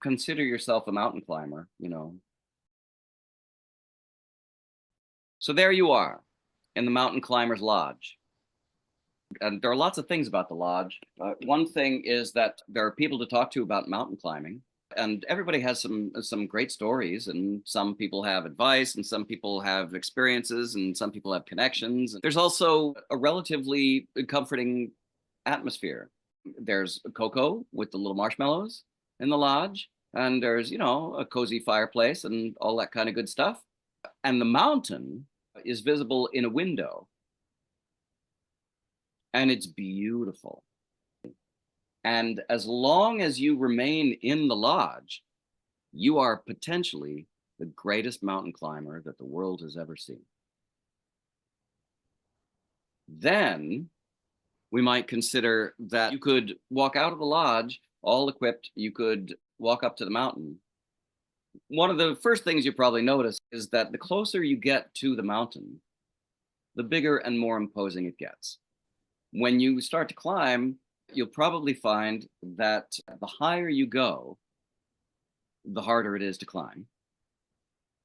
consider yourself a mountain climber, you know. So there you are in the Mountain Climbers Lodge. And there are lots of things about the lodge. One thing is that there are people to talk to about mountain climbing, and everybody has some great stories, and some people have advice, and some people have experiences, and some people have connections. There's also a relatively comforting atmosphere. There's cocoa with the little marshmallows in the lodge, and there's, you know, a cozy fireplace and all that kind of good stuff. And the mountain is visible in a window, and it's beautiful. And as long as you remain in the lodge, you are potentially the greatest mountain climber that the world has ever seen. Then we might consider that you could walk out of the lodge all equipped. You could walk up to the mountain. One of the first things you probably notice is that the closer you get to the mountain, the bigger and more imposing it gets. When you start to climb, you'll probably find that the higher you go, the harder it is to climb.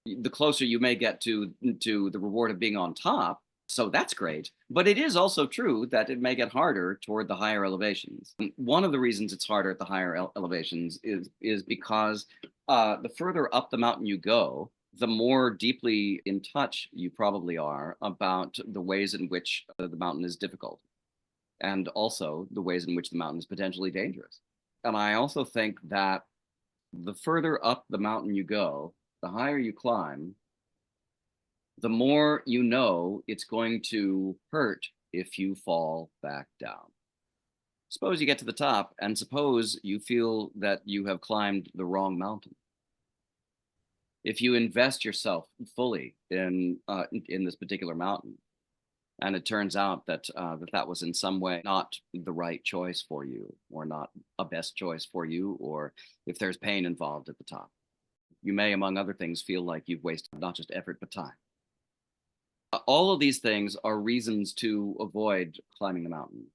The closer you may get to the reward of being on top, so that's great. But it is also true that it may get harder toward the higher elevations. And one of the reasons it's harder at the higher elevations is because the further up the mountain you go, the more deeply in touch you probably are about the ways in which the mountain is difficult, and also the ways in which the mountain is potentially dangerous. And I also think that the further up the mountain you go, the higher you climb, the more you know it's going to hurt if you fall back down. Suppose you get to the top, and suppose you feel that you have climbed the wrong mountain. If you invest yourself fully in this particular mountain, and it turns out that that was in some way not the right choice for you, or not a best choice for you, or if there's pain involved at the top, you may, among other things, feel like you've wasted not just effort but time. All of these things are reasons to avoid climbing the mountain.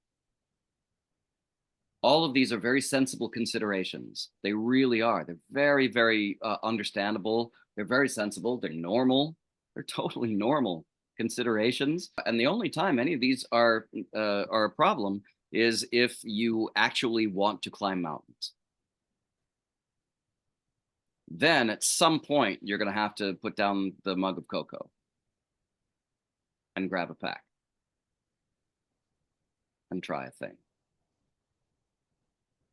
All of these are very sensible considerations. They really are. They're very, very understandable. They're very sensible. They're normal. They're totally normal considerations. And the only time any of these are a problem is if you actually want to climb mountains. Then at some point, you're going to have to put down the mug of cocoa and grab a pack and try a thing.